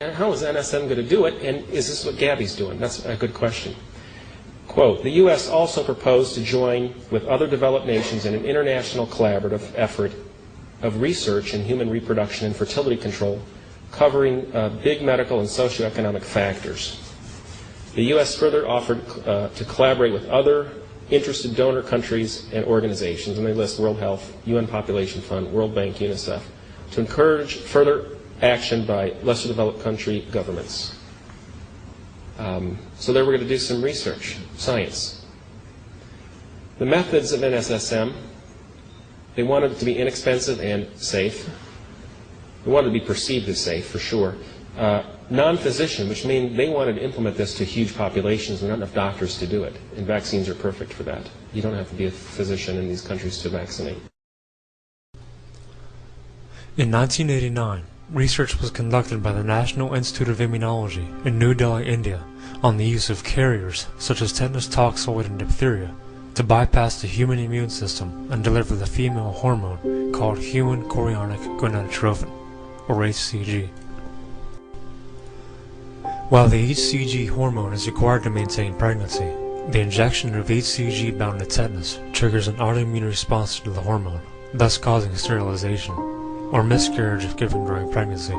And how is NSM going to do it, and is this what Gabby's doing? That's a good question. Quote, the U.S. also proposed to join with other developed nations in an international collaborative effort of research in human reproduction and fertility control, covering big medical and socioeconomic factors. The U.S. further offered to collaborate with other interested donor countries and organizations, and they list World Health, UN Population Fund, World Bank, UNICEF, to encourage further action by lesser developed country governments. So there we're going to do some research, science. The methods of NSSM, they wanted it to be inexpensive and safe. They wanted it to be perceived as safe, for sure. Non-physician, which means they wanted to implement this to huge populations. There are not enough doctors to do it, and vaccines are perfect for that. You don't have to be a physician in these countries to vaccinate. In 1989, research was conducted by the National Institute of Immunology in New Delhi, India, on the use of carriers such as tetanus toxoid and diphtheria to bypass the human immune system and deliver the female hormone called human chorionic gonadotrophin, or HCG. While the HCG hormone is required to maintain pregnancy, the injection of HCG bound to tetanus triggers an autoimmune response to the hormone, thus causing sterilization, or miscarriage if given during pregnancy.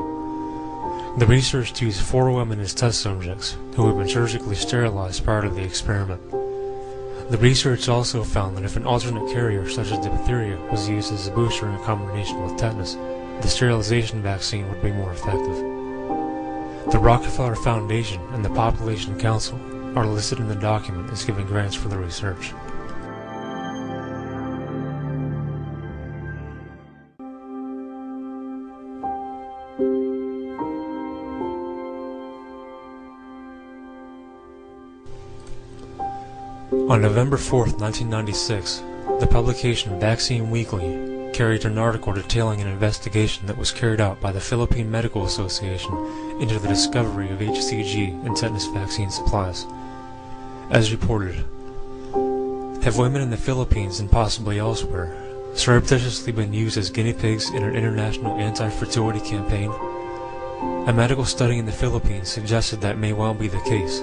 The research used 4 women as test subjects who had been surgically sterilized prior to the experiment. The research also found that if an alternate carrier such as diphtheria was used as a booster in combination with tetanus, the sterilization vaccine would be more effective. The Rockefeller Foundation and the Population Council are listed in the document as giving grants for the research. On November 4, 1996, the publication Vaccine Weekly carried an article detailing an investigation that was carried out by the Philippine Medical Association into the discovery of HCG in tetanus vaccine supplies. As reported, have women in the Philippines and possibly elsewhere surreptitiously been used as guinea pigs in an international anti-fertility campaign? A medical study in the Philippines suggested that may well be the case.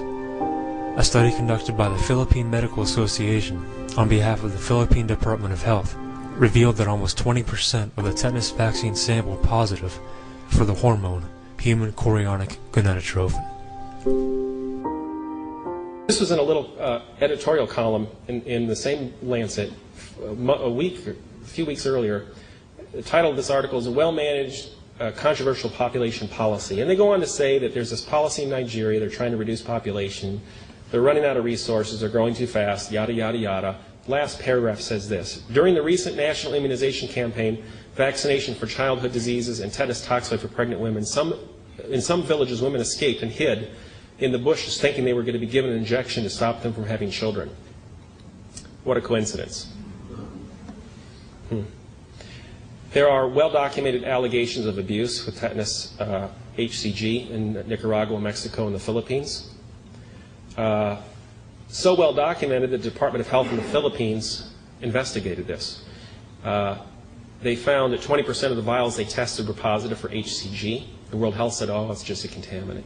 A study conducted by the Philippine Medical Association on behalf of the Philippine Department of Health revealed that almost 20% of the tetanus vaccine sample positive for the hormone human chorionic gonadotrophin. This was in a little editorial column in the same Lancet a few weeks earlier. The title of this article is A Well-Managed Controversial Population Policy. And they go on to say that there's this policy in Nigeria, they're trying to reduce population, they're running out of resources, they're growing too fast, yada, yada, yada. Last paragraph says this: during the recent national immunization campaign, vaccination for childhood diseases and tetanus toxoid for pregnant women, in some villages women escaped and hid in the bushes thinking they were going to be given an injection to stop them from having children. What a coincidence. There are well-documented allegations of abuse with tetanus HCG in Nicaragua, Mexico, and the Philippines. So well documented that the Department of Health in the Philippines investigated this. They found that 20% of the vials they tested were positive for HCG. The World Health said, oh, it's just a contaminant.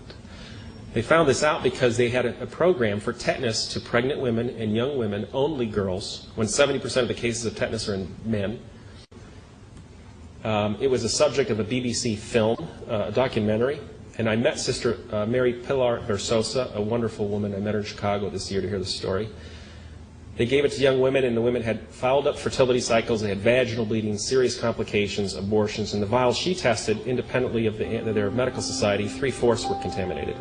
They found this out because they had a program for tetanus to pregnant women and young women, only girls, when 70% of the cases of tetanus are in men. It was a subject of a BBC film, a documentary. And I met Sister Mary Pilar Versosa, a wonderful woman. I met her in Chicago this year to hear the story. They gave it to young women, and the women had fouled up fertility cycles. They had vaginal bleeding, serious complications, abortions. And the vials she tested, independently of their medical society, 3/4 were contaminated.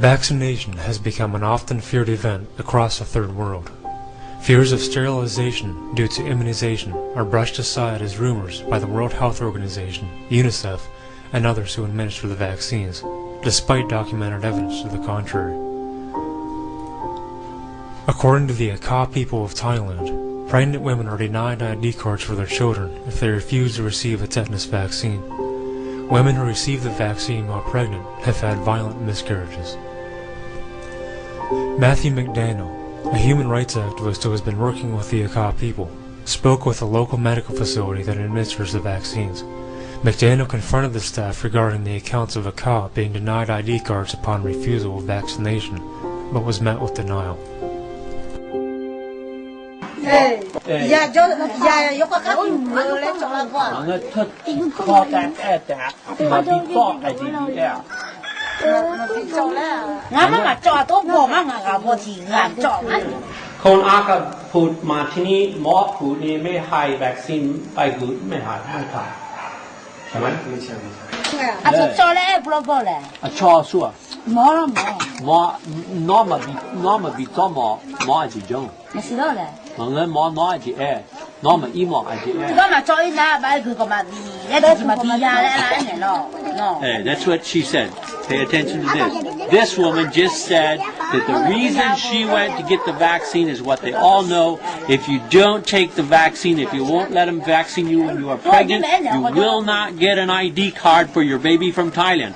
Vaccination has become an often feared event across the Third World. Fears of sterilization due to immunization are brushed aside as rumors by the World Health Organization, UNICEF, and others who administer the vaccines, despite documented evidence to the contrary. According to the Akha people of Thailand, pregnant women are denied ID cards for their children if they refuse to receive a tetanus vaccine. Women who receive the vaccine while pregnant have had violent miscarriages. Matthew McDaniel, a human rights activist who has been working with the Akha people, spoke with a local medical facility that administers the vaccines. McDaniel confronted the staff regarding the accounts of a cow being denied ID cards upon refusal of vaccination, but was met with denial. Kon aka put martini morphed niไม่ให้วัคซีนไปกูไม่ให้ใช่ไหมไม่ใช่อ่ะจ่อแล้วบล็อกแล้วจ่อซัวหมอน้อมาบิจ่อหมอจีจงไม่ใช่แล้วแหละมันเลยหมอน้อยจีน้อมาอีหมอจีก็มาจ่ออีน่ะไปคือก็มาดีแล้วก็มาดียาแล้วเนี่ยเนาะ That's what she said. Pay attention to this. This woman just said that the reason she went to get the vaccine is what they all know. If you don't take the vaccine, if you won't let them vaccine you when you are pregnant, you will not get an ID card for your baby from Thailand.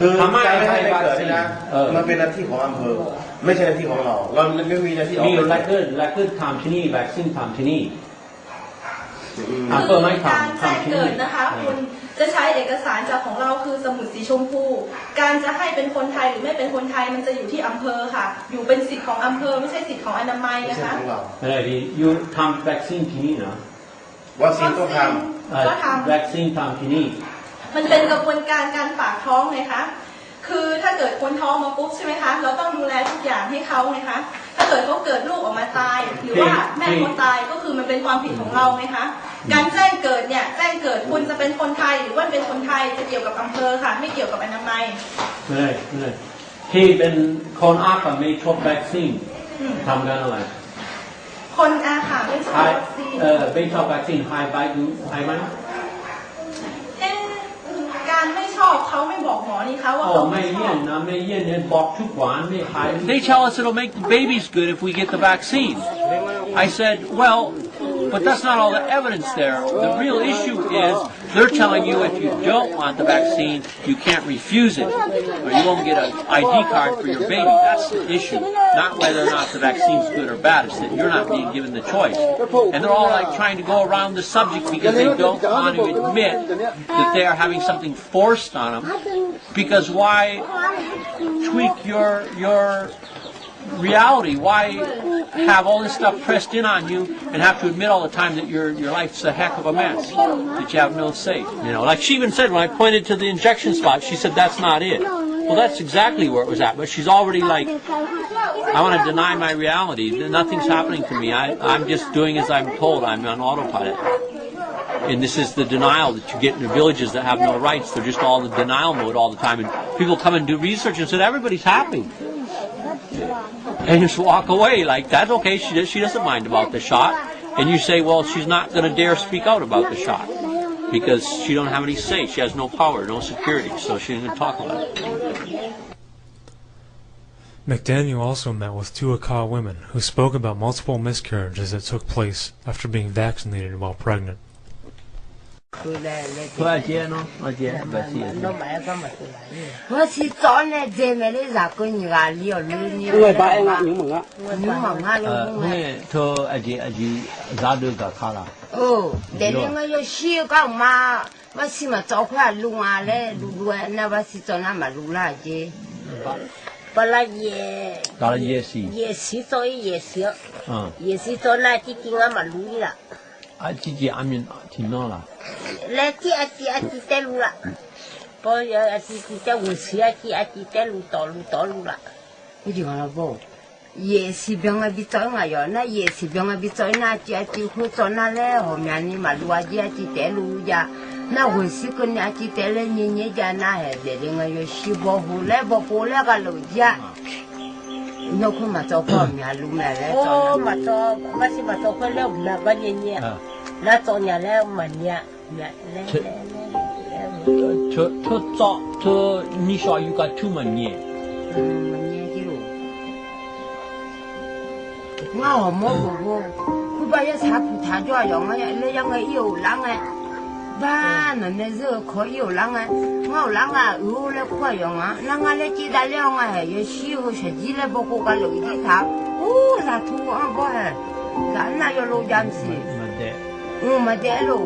มันเป็นหน้าที่ของอำเภอไม่ใช่หน้าที่ของเราไม่มีหน้าที่ออก มีแลกเกิดทำที่นี่วัคซีนทำที่นี่อำเภอไม่ทำที่นี่ นะคะคุณจะใช้เอกสารจากของเราคือสมุดสีชมพูการจะให้เป็นคนไทยหรือไม่เป็นคนไทยมันจะอยู่ที่อำเภอค่ะอยู่เป็นสิทธิ์ของอำเภอไม่ใช่สิทธิ์ของอนามัยนะคะอะไรดียูทำวัคซีนที่นี่นะวัคซีนต้องทำวัคซีนทำที่นี่มันเป็นกระบวนการการฝากท้องไงคะคือถ้าเกิดคนท้องมาปุ๊บใช่ไหมคะเราต้องดูแลทุกอย่างให้เขาไงคะถ้าเกิดเขาเกิดลูกออกมาตายหรือว่าแม่เขาตายก็คือมันเป็นความผิดของเราไงคะการแจ้งเกิดเนี่ยแจ้งเกิดคุณจะเป็นคนไทยหรือว่าเป็นคนไทยจะเกี่ยวกับอำเภอค่ะไม่เกี่ยวกับอนามัยเลยที่เป็นคนอาค่ะไม่ชอบวัคซีนทำกันอะไรคนอาค่ะไม่ชอบวัคซีนไม่ชอบวัคซีนหายไปดูหายไหมการไม่ชอบเขาไม่บอกหมอนี่คะว่าเขาไม่ชอบนะไม่เย็นเนี่ยบอกทุกวันไม่หาย They tell us it'll make the babies good if we get the vaccine. I said, well, but that's not all the evidence there. The real issue is they're telling you if you don't want the vaccine, you can't refuse it, or you won't get an ID card for your baby. That's the issue, not whether or not the vaccine's good or bad. It's that you're not being given the choice. And they're all like trying to go around the subject because they don't want to admit that they are having something forced on them. Because why tweak your reality? Why have all this stuff pressed in on you and have to admit all the time that your life's a heck of a mess, that you have no say? You know, like she even said when I pointed to the injection spot, she said that's not it. Well, that's exactly where it was at, but she's already like, I want to deny my reality. Nothing's happening to me. I'm just doing as I'm told. I'm on autopilot. And this is the denial that you get in the villages that have no rights. They're just all in denial mode all the time. And people come and do research and said, everybody's happy. And just walk away like, that's okay, she doesn't mind about the shot. And you say, well, she's not going to dare speak out about the shot because she don't have any say. She has no power, no security, so she didn't talk about it. McDaniel also met with two Akha women who spoke about multiple miscarriages that took place after being vaccinated while pregnant. Yes, biang abi toy ngayon na yes, biang abi toy na ti ati ko na le ho miani malua ji ati telu ja na ho si ko ni ati tele ni ja na he de ngayo shi bo hu le ga lo ja no ko ma to ko mi alu me le to ma to ma si ma to ko le la ba ni la to nya le ma nya le to ni sure you got too many. Ngao mo go ku ba ya sa pu ta jo yo nga le yang ga yu lang ba na ne ze ko yu lang ngao lang u le ko yo nga na nga le ji da le nga ye shi ho she ji le bo ko ga lo ji ta la tu an bo he da na yo lo jam si ma de lo